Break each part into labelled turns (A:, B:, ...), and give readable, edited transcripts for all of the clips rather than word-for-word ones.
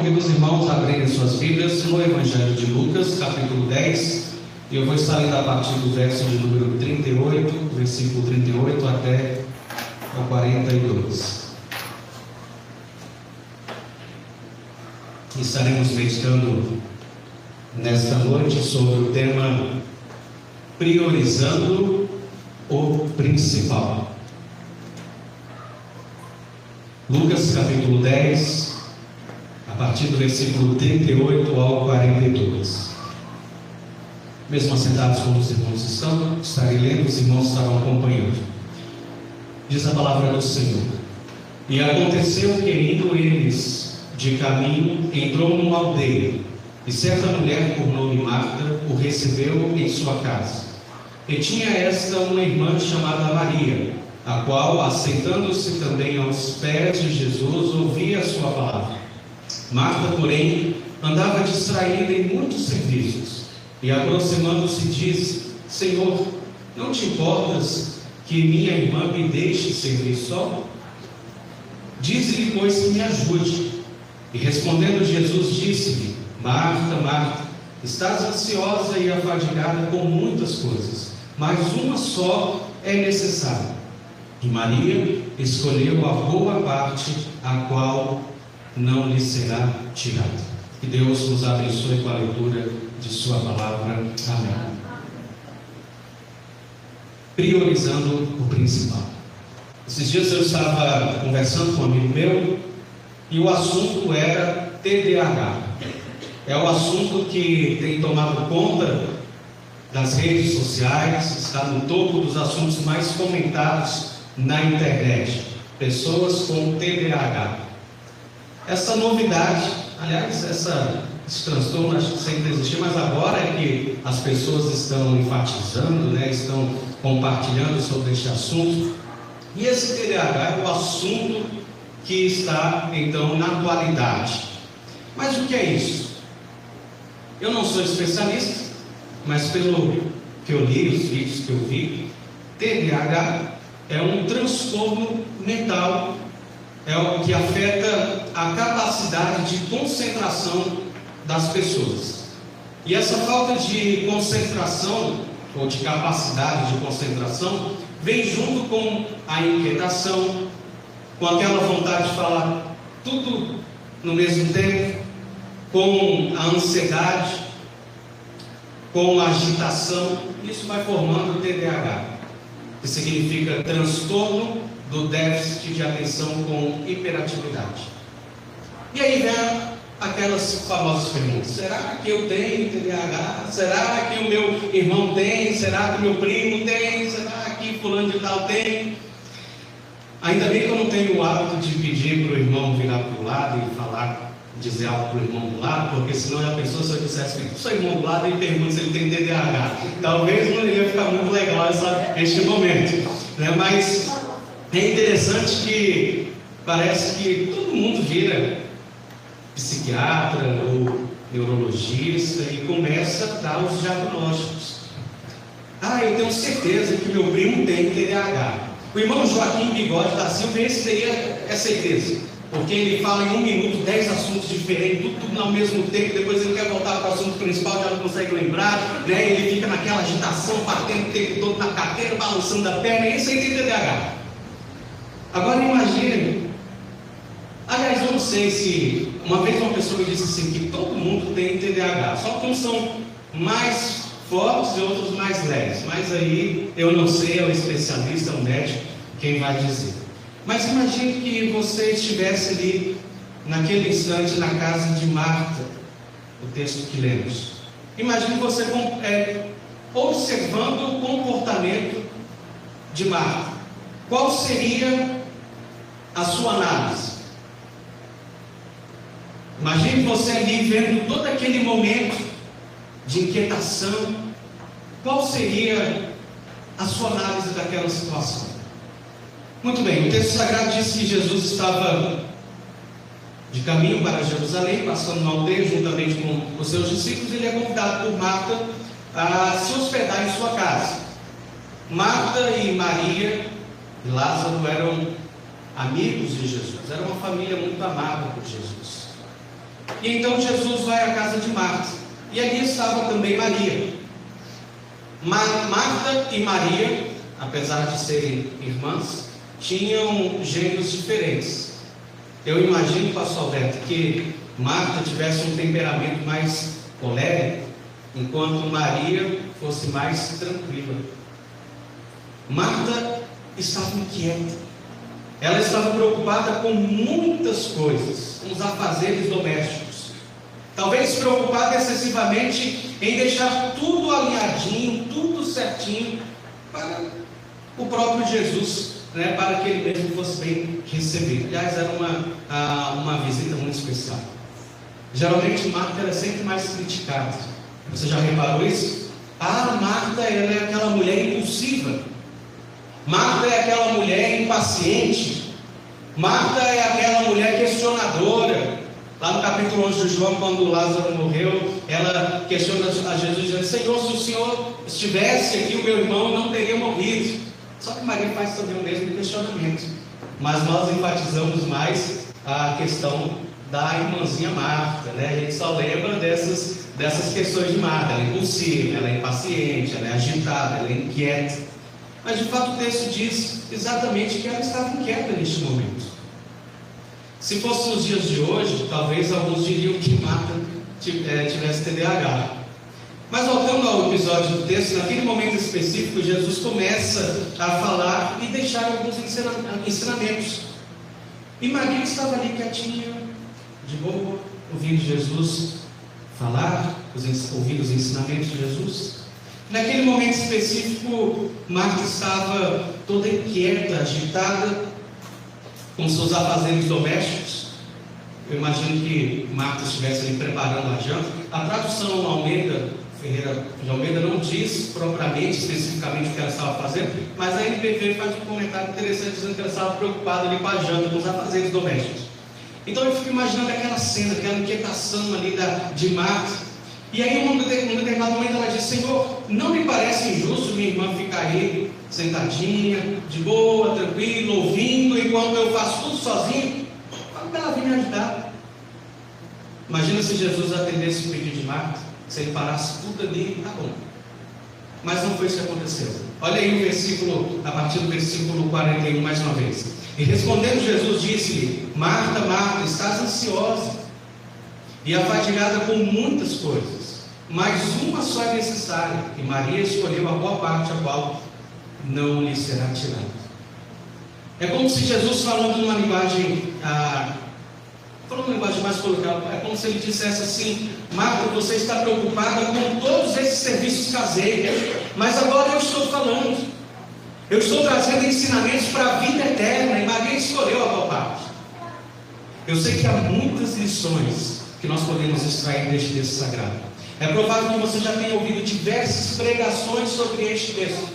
A: convido os irmãos a abrirem suas Bíblias no Evangelho de Lucas, capítulo 10, e eu vou estar lendo a partir do verso de número 38, versículo 38 até o 42. Estaremos meditando nesta noite sobre o tema priorizando o principal. Lucas capítulo 10, a partir do versículo 38 ao 42. Mesmo assentados como os irmãos estão, estarei lendo, os irmãos estarão acompanhando. Diz a palavra do Senhor: E aconteceu que, indo eles de caminho, entrou numa aldeia, e certa mulher, por nome Marta, o recebeu em sua casa. E tinha esta uma irmã chamada Maria, a qual, assentando-se também aos pés de Jesus, ouvia a sua palavra. Marta, porém, andava distraída em muitos serviços, e aproximando-se disse: Senhor, não te importas que minha irmã me deixe servir só? Dize-lhe, pois, que me ajude. E respondendo Jesus, disse-lhe: Marta, Marta, estás ansiosa e afadigada com muitas coisas, mas uma só é necessária. E Maria escolheu a boa parte, a qual não lhe será tirada. Que Deus nos abençoe com a leitura de sua palavra. Amém. Priorizando o principal. Esses dias eu estava conversando com um amigo meu, e o assunto era TDAH. É o assunto que tem tomado conta das redes sociais, está no topo dos assuntos mais comentados na internet. Pessoas com TDAH. Essa novidade, aliás, esse transtorno acho que sempre existiu, mas agora é que as pessoas estão enfatizando, estão compartilhando sobre este assunto. E esse TDAH é o assunto que está, então, na atualidade. Mas o que é isso? Eu não sou especialista, mas pelo que eu li, os vídeos que eu vi, TDAH é um transtorno mental, é o que afeta a capacidade de concentração das pessoas. E essa falta de concentração, ou de capacidade de concentração, vem junto com a inquietação, com aquela vontade de falar tudo no mesmo tempo, com a ansiedade, com a agitação. Isso vai formando o TDAH, que significa transtorno do déficit de atenção com hiperatividade. E aí vem aquelas famosas perguntas: será que eu tenho TDAH? Será que o meu irmão tem? Será que o meu primo tem? Será que fulano de tal tem? Ainda bem que eu não tenho o hábito de pedir para o irmão virar para o lado e falar, dizer algo para o irmão do lado, porque senão a pessoa, se eu dissesse que sou irmão do lado, e pergunta se ele tem TDAH, talvez não ia ficar muito legal este momento, Mas é interessante que parece que todo mundo vira psiquiatra ou neurologista e começa a dar os diagnósticos. Eu tenho certeza que meu primo tem TDAH. O irmão Joaquim Bigode da Silva, esse teria certeza, porque ele fala em 1 minuto 10 assuntos diferentes, tudo ao mesmo tempo. Depois ele quer voltar para o assunto principal, já não consegue lembrar, Ele fica naquela agitação, batendo o tempo todo na carteira, balançando a perna. Esse aí tem TDAH. Agora imagine, aliás, eu não sei se uma vez uma pessoa me disse assim, que todo mundo tem TDAH, só que uns são mais fortes e outros mais leves, mas aí eu não sei, é o especialista, é o médico quem vai dizer. Mas imagine que você estivesse ali naquele instante na casa de Marta, o texto que lemos. Imagine você observando o comportamento de Marta. Qual seria a sua análise? Imagine você ali vendo todo aquele momento de inquietação. Qual seria a sua análise daquela situação? Muito bem, o texto sagrado diz que Jesus estava de caminho para Jerusalém, passando na aldeia juntamente com os seus discípulos. Ele é convidado por Marta a se hospedar em sua casa. Marta e Maria e Lázaro eram amigos de Jesus, era uma família muito amada por Jesus. E então Jesus vai à casa de Marta, e ali estava também Maria. Marta e Maria, apesar de serem irmãs, tinham gêneros diferentes. Eu imagino, pastor Alberto, que Marta tivesse um temperamento mais colérico, enquanto Maria fosse mais tranquila. Marta estava inquieta, ela estava preocupada com muitas coisas, com os afazeres domésticos, talvez preocupada excessivamente em deixar tudo alinhadinho, tudo certinho para o próprio Jesus, para que ele mesmo fosse bem recebido. Aliás, era uma visita muito especial. Geralmente Marta era sempre mais criticada. Você já reparou isso? Marta, ela é aquela mulher impulsiva. Marta é aquela mulher impaciente. Marta é aquela mulher questionadora. Lá no capítulo 11 de João, quando Lázaro morreu, ela questiona a Jesus, dizendo: Senhor, se o Senhor estivesse aqui, o meu irmão não teria morrido. Só que Maria faz também o mesmo questionamento. Mas nós enfatizamos mais a questão da irmãzinha Marta, A gente só lembra dessas questões de Marta. Ela é impulsiva, ela é impaciente, ela é agitada, ela é inquieta. Mas de fato o texto diz exatamente que ela estava inquieta neste momento. Se fosse nos dias de hoje, talvez alguns diriam que Marta tivesse TDAH. Mas voltando ao episódio do texto, naquele momento específico, Jesus começa a falar e deixar alguns ensinamentos. E Maria estava ali quietinha, de boa, ouvindo Jesus falar, ouvindo os ensinamentos de Jesus. Naquele momento específico, Marta estava toda inquieta, agitada, com seus afazeres domésticos. Eu imagino que Marta estivesse ali preparando a janta. A tradução Almeida, Ferreira de Almeida, não diz propriamente, especificamente o que ela estava fazendo, mas a NPV faz um comentário interessante dizendo que ela estava preocupada ali com a janta, com os afazeres domésticos. Então eu fico imaginando aquela cena, aquela inquietação ali de Marta. E aí, em um determinado momento, ela diz: Senhor, não me parece injusto minha irmã ficar aí sentadinha, de boa, tranquila, ouvindo, enquanto eu faço tudo sozinho. Fala para ela vir me ajudar. Imagina se Jesus atendesse o pedido de Marta, se ele parasse tudo ali, tá bom. Mas não foi isso que aconteceu. Olha aí o versículo, a partir do versículo 41, mais uma vez. E respondendo Jesus, disse-lhe: Marta, Marta, estás ansiosa e afadigada com muitas coisas, mas uma só é necessária, e Maria escolheu a boa parte, a qual não lhe será tirada. É como se Jesus, falando numa linguagem mais coloquial, é como se ele dissesse assim: Marta, você está preocupada com todos esses serviços caseiros, mas agora eu estou falando, eu estou trazendo ensinamentos para a vida eterna, e Maria escolheu a boa parte. Eu sei que há muitas lições que nós podemos extrair deste texto sagrado. É provável que você já tenha ouvido diversas pregações sobre este texto,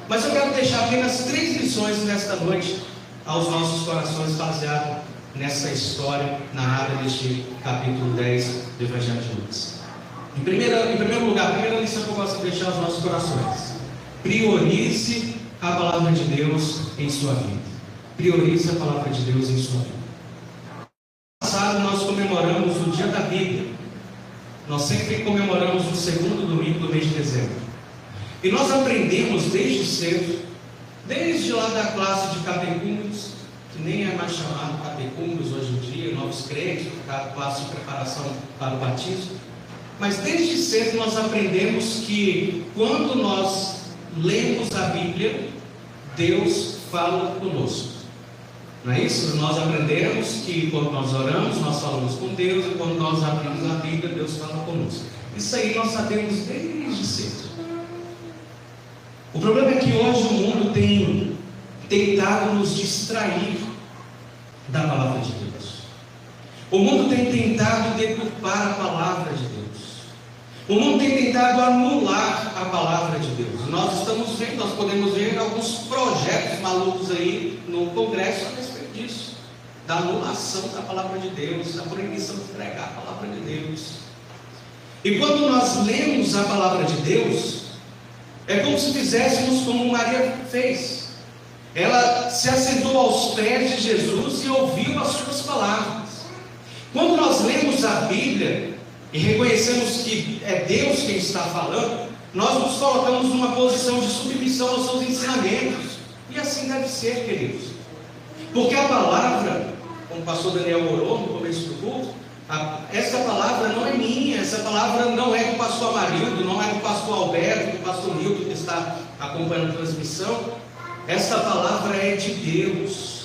A: mas eu quero deixar apenas 3 lições nesta noite aos nossos corações, baseado nessa história narrada neste capítulo 10 do Evangelho de Lucas. Em primeiro lugar, a primeira lição que eu gosto de deixar aos nossos corações: priorize a palavra de Deus em sua vida. Priorize a palavra de Deus em sua vida. No passado nós comemoramos o Dia da Bíblia. Nós sempre comemoramos o segundo domingo do mês de dezembro. E nós aprendemos desde cedo, desde lá da classe de catecúmenos, que nem é mais chamado catecúmenos hoje em dia, novos crentes, a classe de preparação para o batismo. Mas desde cedo nós aprendemos que quando nós lemos a Bíblia, Deus fala conosco. Não é isso? Nós aprendemos que quando nós oramos, nós falamos com Deus, e quando nós abrimos a Bíblia, Deus fala conosco. Isso aí nós sabemos desde cedo. O problema é que hoje o mundo tem tentado nos distrair da palavra de Deus. O mundo tem tentado deturpar a palavra de Deus. O mundo tem tentado anular a palavra de Deus. Nós estamos vendo, nós podemos ver alguns projetos malucos aí no Congresso a respeito disso, da anulação da palavra de Deus, da proibição de pregar a palavra de Deus. E quando nós lemos a palavra de Deus, é como se fizéssemos como Maria fez. Ela se assentou aos pés de Jesus e ouviu as suas palavras. Quando nós lemos a Bíblia e reconhecemos que é Deus quem está falando, nós nos colocamos numa posição de submissão aos seus ensinamentos. E assim deve ser, queridos. Porque a palavra, como o pastor Daniel orou no começo do culto, essa palavra não é minha, essa palavra não é do pastor Amarildo, não é do pastor Alberto, do pastor Nilton que está acompanhando a transmissão. Essa palavra é de Deus.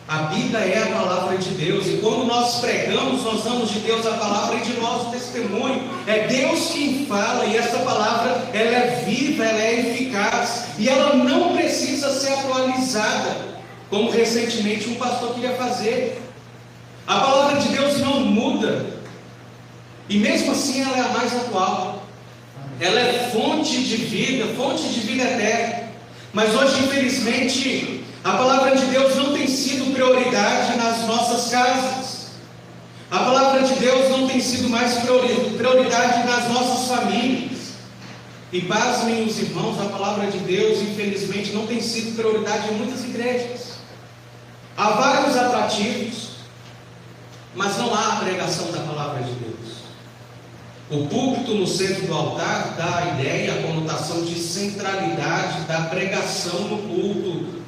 A: A Bíblia é a palavra de Deus, e quando nós pregamos, nós damos de Deus a palavra e de nós o testemunho. É Deus quem fala, e essa palavra, ela é viva, ela é eficaz, e ela não precisa ser atualizada, como recentemente um pastor queria fazer. A palavra de Deus não muda, e mesmo assim ela é a mais atual. Ela é fonte de vida eterna. Mas hoje, infelizmente, a palavra de Deus não tem sido prioridade nas nossas casas. A palavra de Deus não tem sido mais prioridade nas nossas famílias. E pasmem os irmãos, a palavra de Deus, infelizmente, não tem sido prioridade em muitas igrejas. Há vários atrativos, mas não há a pregação da palavra de Deus. O púlpito no centro do altar dá a ideia, a conotação de centralidade da pregação no culto,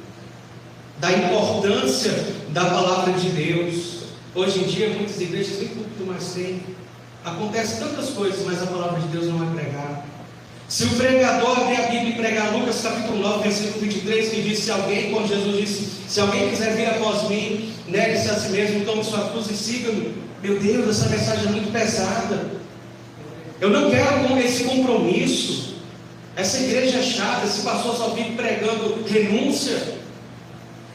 A: da importância da palavra de Deus. Hoje em dia, muitas igrejas nem púlpito mais têm. Acontece tantas coisas, mas a palavra de Deus não é pregada. Se o pregador abrir a Bíblia e pregar Lucas capítulo 9, versículo 23, que diz: se alguém, quando Jesus disse, se alguém quiser vir após mim, negue-se a si mesmo, tome sua cruz e siga-me. Meu Deus, essa mensagem é muito pesada. Eu não quero esse compromisso. Essa igreja é chata, esse pastor só vive pregando renúncia.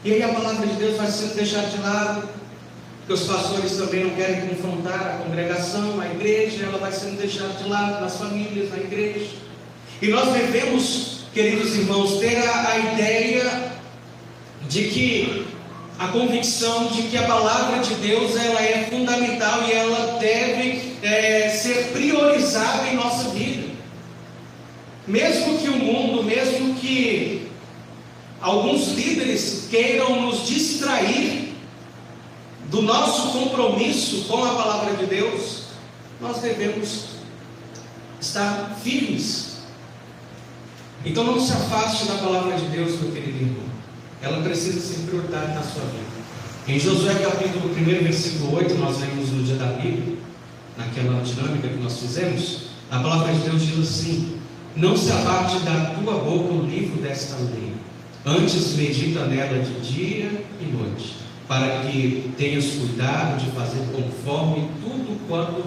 A: E aí a palavra de Deus vai sendo deixada de lado, porque os pastores também não querem confrontar a congregação, a igreja, ela vai sendo deixada de lado nas famílias, na igreja. E nós devemos, queridos irmãos, ter a ideia de que a convicção de que a palavra de Deus, ela é fundamental e ela deve ser priorizada em nossa vida. Mesmo que o mundo, mesmo que alguns líderes queiram nos distrair do nosso compromisso com a palavra de Deus, nós devemos estar firmes. Então não se afaste da palavra de Deus, meu querido irmão. Ela precisa ser prioridade na sua vida. Em Josué capítulo 1, versículo 8, nós lemos no dia da Bíblia, naquela dinâmica que nós fizemos, a palavra de Deus diz assim: não se aparte da tua boca o livro desta lei, antes medita nela de dia e noite, para que tenhas cuidado de fazer conforme tudo quanto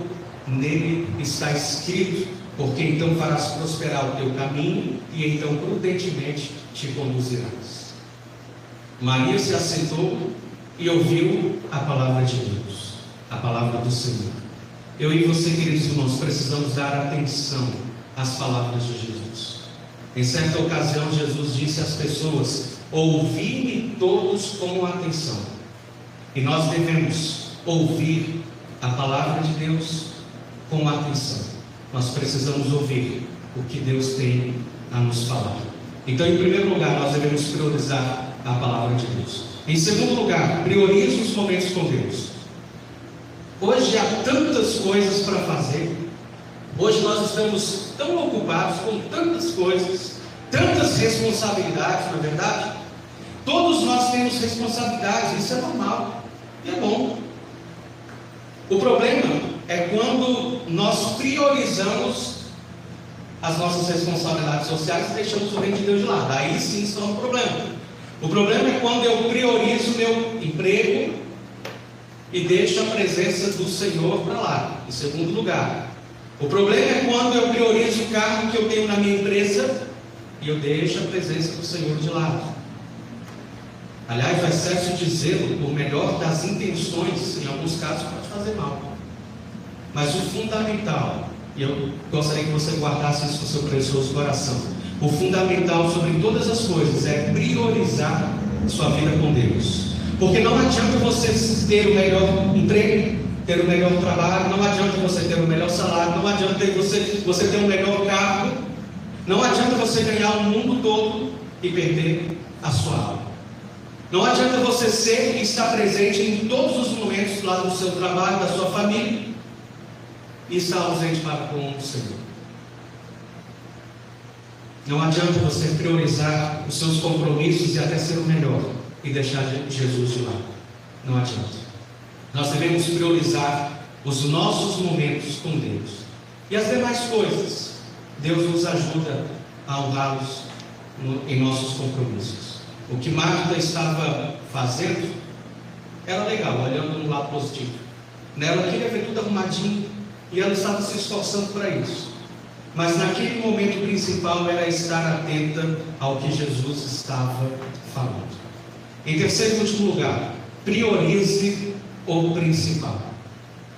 A: nele está escrito, porque então farás prosperar o teu caminho e então prudentemente te conduzirás. Maria se assentou e ouviu a palavra de Deus, a palavra do Senhor. Eu e você, queridos irmãos, precisamos dar atenção às palavras de Jesus. Em certa ocasião, Jesus disse às pessoas: ouvi-me todos com atenção. E nós devemos ouvir a palavra de Deus com atenção. Nós precisamos ouvir o que Deus tem a nos falar. Então, em primeiro lugar, nós devemos priorizar a palavra de Deus. Em segundo lugar, priorize os momentos com Deus. Hoje há tantas coisas para fazer. Hoje nós estamos tão ocupados com tantas coisas, tantas responsabilidades, na verdade. Todos nós temos responsabilidades, isso é normal e é bom. O problema é quando nós priorizamos as nossas responsabilidades sociais e deixamos o reino de Deus de lado. Aí sim isso é um problema. O problema é quando eu priorizo o meu emprego e deixo a presença do Senhor para lá, em segundo lugar. O problema é quando eu priorizo o cargo que eu tenho na minha empresa e eu deixo a presença do Senhor de lado. Aliás, o excesso de zelo, por melhor das intenções, em alguns casos pode fazer mal. Mas o fundamental, e eu gostaria que você guardasse isso no seu precioso coração, o fundamental sobre todas as coisas é priorizar sua vida com Deus. Porque não adianta você ter o melhor emprego, ter o melhor trabalho, não adianta você ter o melhor salário, não adianta você ter o melhor cargo, não adianta você ganhar o mundo todo e perder a sua alma. Não adianta você ser e estar presente em todos os momentos lá do seu trabalho, da sua família, e estar ausente para com o Senhor. Não adianta você priorizar os seus compromissos e até ser o melhor e deixar Jesus de lado. Não adianta. Nós devemos priorizar os nossos momentos com Deus. E as demais coisas, Deus nos ajuda a honrá-los em nossos compromissos. O que Marta estava fazendo era legal, olhando no lado positivo. Ela queria ver tudo arrumadinho e ela estava se esforçando para isso. Mas naquele momento principal era estar atenta ao que Jesus estava falando. Em terceiro e último lugar, priorize o principal,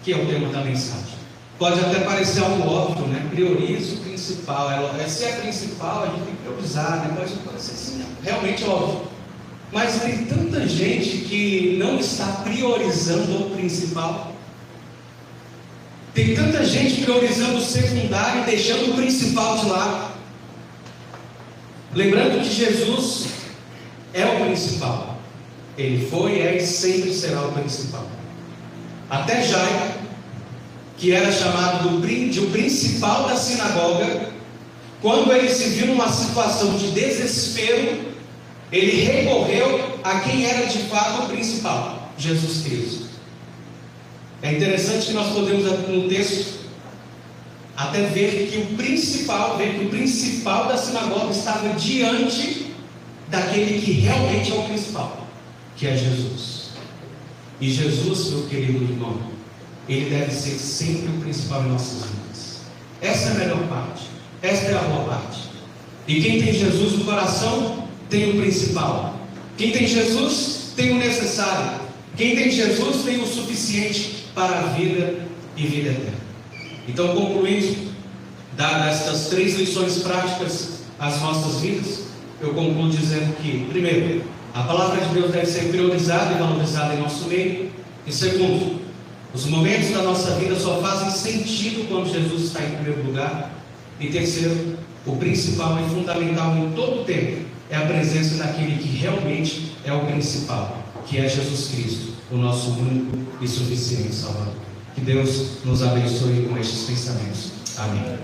A: que é o tema da mensagem. Pode até parecer algo óbvio, né? Priorize o principal. Se é principal, a gente tem que priorizar, né? Pode parecer assim, realmente óbvio. Mas tem tanta gente que não está priorizando o principal. Tem tanta gente priorizando o secundário e deixando o principal de lado. Lembrando que Jesus é o principal. Ele foi, é e sempre será o principal. Até Jairo, que era chamado de o principal da sinagoga, quando ele se viu numa situação de desespero, ele recorreu a quem era de fato o principal, Jesus Cristo. É interessante que nós podemos no texto até ver que o principal da sinagoga estava diante daquele que realmente é o principal, que é Jesus. E Jesus, meu querido irmão, ele deve ser sempre o principal em nossas vidas. Essa é a melhor parte, essa é a boa parte. E quem tem Jesus no coração tem o principal. Quem tem Jesus tem o necessário. Quem tem Jesus tem o suficiente para a vida e vida eterna. Então, concluindo, dadas estas 3 lições práticas às nossas vidas, eu concluo dizendo que, primeiro, a palavra de Deus deve ser priorizada e valorizada em nosso meio. E segundo, os momentos da nossa vida só fazem sentido quando Jesus está em primeiro lugar. E terceiro, o principal e fundamental em todo o tempo é a presença daquele que realmente é o principal, que é Jesus Cristo, o nosso único e suficiente Salvador. Que Deus nos abençoe com estes pensamentos. Amém.